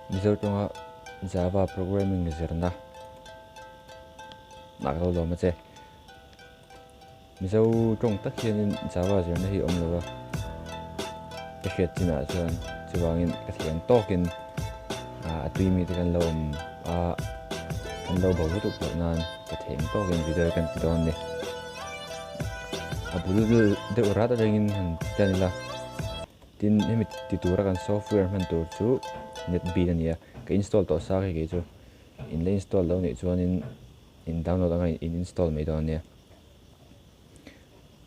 Mizo ṭawng Java programming zirna nak lo lo ma che Mizo ṭawng tak hian Java zirna hi om lo ka hriat china chuan chuwangin ka thiam tawkin a tui mi te kan lo kan lo bo tu tu nan ka thiam tawkin video kan ti don ni a bul de ura ta ringin han tanila tin hemi ti tura kan software man tur chu netbean ania ka install to sa ke chu in le install lo ni chuan in download anga in install mai don nia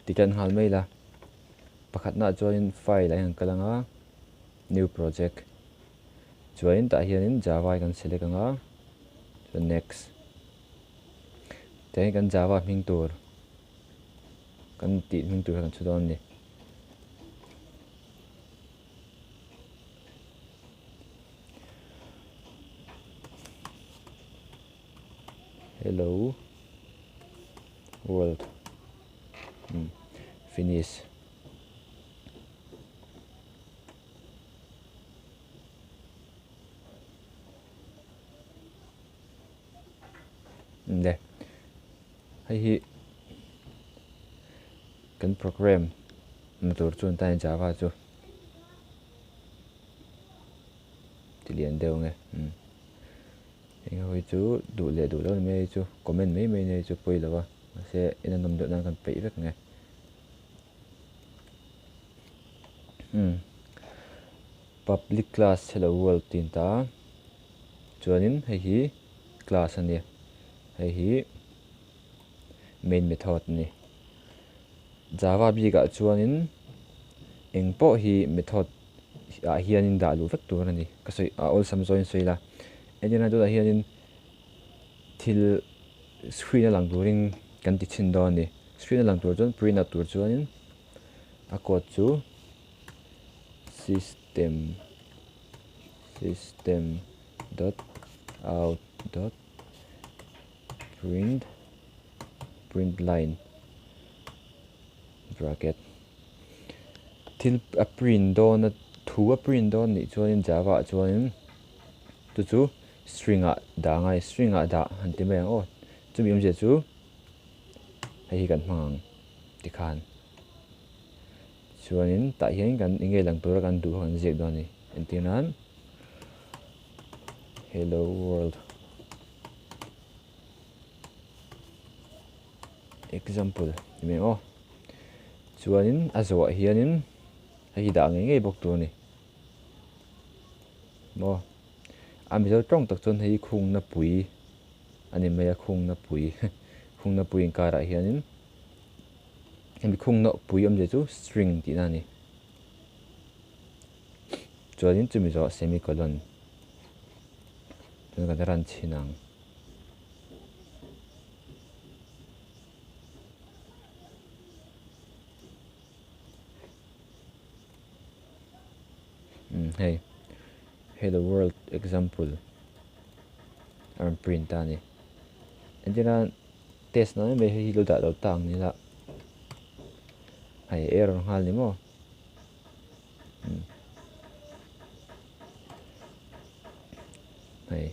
ti kan nghal mai la pakhat na chuan file ai han kalanga new project chuan ta hian Java kan select anga so next te kan Java hming tur kan ti hming tur kan chu don ni hello world finish đây hay hi kan program na tur chuan ta Java chu ti lian deuh nge hình hồi chú đủ lệ đủ đâu mê chú comment mấy mấy này chú quay là sẽ in nằm được đang cần phải rất nghe public class hello world tin ta chuanin hay hi class ani hay hi main method ni Java bi ga chuanin engpo hi method hianin da lu vek tur ani ka soi all sam join soi la ania do hianin thil screen lang turing kan ti chin do ni screen lang tur chon print out tur chuanin a code chu system dot out dot print line bracket thil a print do na thu a print do ni chuanin Java chuanin chu string a da ngai string a da han ti mai o chu mi je chu hei kan hmang ti khan chuanin ta hian kan ngei lang tur kan du han je do ni entinan hello world example me o chuanin a zo hianin hei da ngei bok tu ni mo Mizo ṭawng tak chuan hei khung na pui ani mai a khung na pui in kara hianin hemi khung na pui om je chu string ti na ni chuanin chumi zo semicolon chuan kan ran chinang hei hello world example arm print ani endina test na me hi lo da lo tang ni la hai error nghal ni mo hai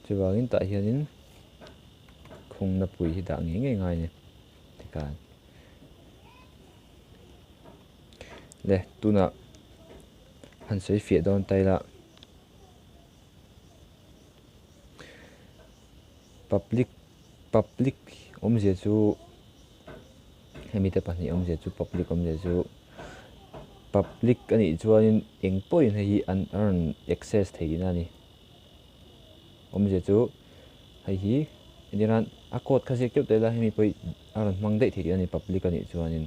chuwangin ta hianin khung na pui hi da nge ngai ni tikan le tuna han sei fia don tai la public om je chu hemi te pani om je chu public om je chu public ani chuanin engpo in hei unearned access theina ni om je chu hei hi indiran a code kha je kyop te la hemi poi aron mang dei thi ani public ani chuanin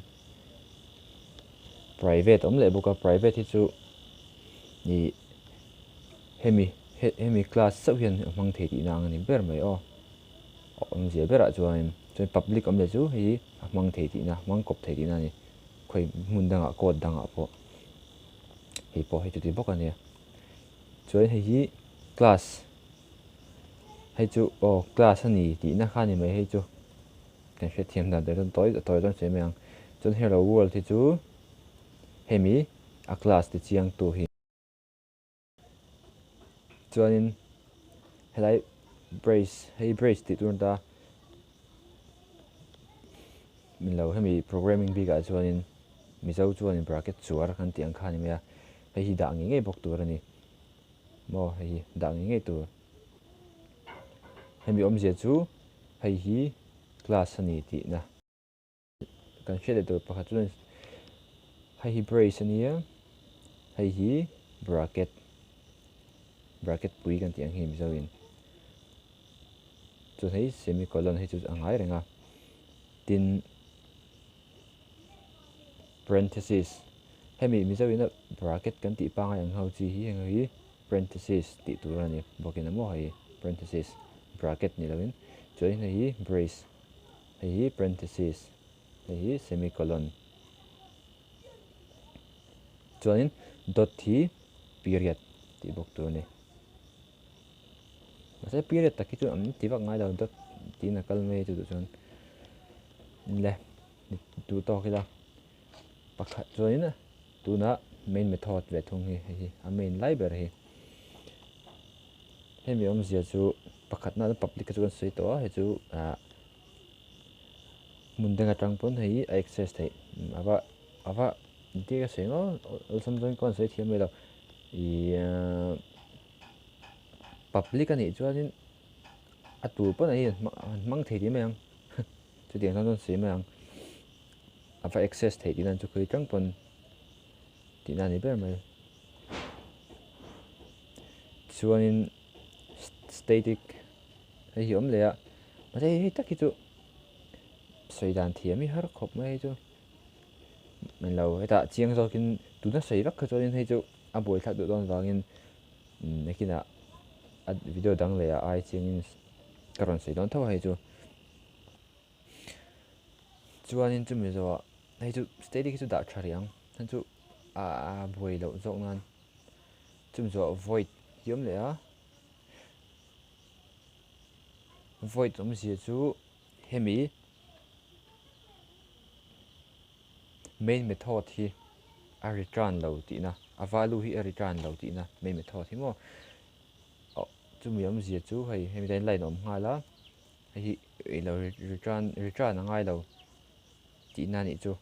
private om le boka private hi chu ni hemi class sau hian mang thei ti nang ani ber mai o om je bera chuan public om le chu hi mang thei ti na mang kop thei ti na ni khoi mun danga code danga po hi po hi ti bok ani chuan hi class hay chu class ani ti na khani mai hay chu kan hre thiam dan de toi don che meang chun hello world hi chu hemi a class ti chiang tu hi chuanin helai brace hei brace ti tur ta min lo hemi programming biga chuanin Mizo chuanin bracket chuar kan tiang kha ni me hei hi da ngei bawk tur ani mo hei da ngei tur hemi omzia chu hei hi class ani ti na kan hriat tur pakhat chuan hei hi brace ania hei hi bracket pui kan tiang hi Mizo in chu hei semicolon hei chu angai renga tin parenthesis hemi Mizo in bracket kan ti pa ngai ang ho chi hi parenthesis ti tur ani bokin amo hei parenthesis bracket ni lovin chuan hei brace hei parenthesis hei semicolon chuan dot hi period ti bok tur ni masa period ta ki chu am ti wak ngai lo dot ti na kal me chu chuan le tu to kila pakhat chuan tuna main method ve thung hi a main library hemi omzia chu pakhat na public ka chuan sei to he chu mundenga tangpon hei access theih ava dia sengo ulsam join kon sei thiam melo i public ani chuanin atu pon ai mang thei di meang chu tiang don sei meang ava access thei di nan chu khoi tangpon ti na ni ber mai chuanin static hei om le a ma hei taki chu soidan thiam mi har khop mai chu mình lâu cái ta chiang zo kin tu na sei vak kha chuan hei chu a boi thak du don wangin nekina video dang le ai chiangin karon sei don thaw hei chu chuanin chu mi zo hei chu static chu da thariang han chu a boi lo zok nan chum zo void yom le a void om sia chu hemi main method hi a return lo ti na a value hi a return lo ti na main method hi mo chu mi om zia chu hei hemi den line om ngala hei lo return angai lo ti na ni chu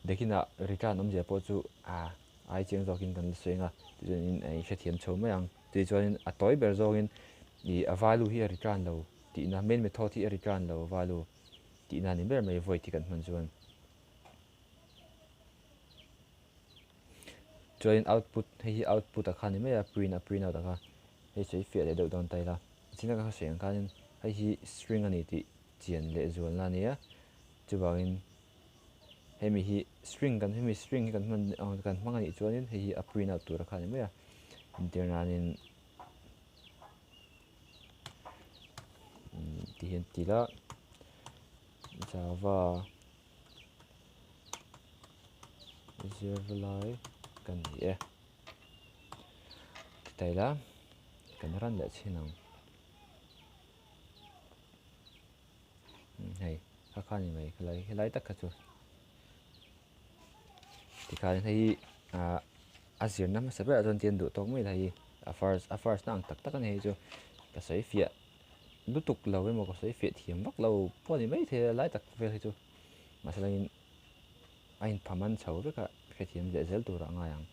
dekina return om zia po chu ai chiang zo kin kan senga tin ai hre thiam chho mai ang ti chuan a toy ber zo in i a value hi a return lo ti na main method hi a return lo value ti na ni ber mai void ti kan man chuan chuan output hei output a khan ni mai a print out a hei sei fe le do don tai la china ka siang khanin hei hi string ani ti chian le zual na nia chuwangin hemi hi string kan hmang ani chuanin hei hi a print out tur a khan ni mai a internanin ti hian tila java zirna kan ni tai la kan ran le chinang hei kha khani mai khlai tak kha chu ti khan hei a zirna ma saber ajon tian du tok mai la hi a first nang tak tak ani chu ka sei fia lutuk lo mo ko sei fia thiam vak lo poni mai the lai tak ve chu masalangin ain phaman chho veka fe thiam le zel tur anga yang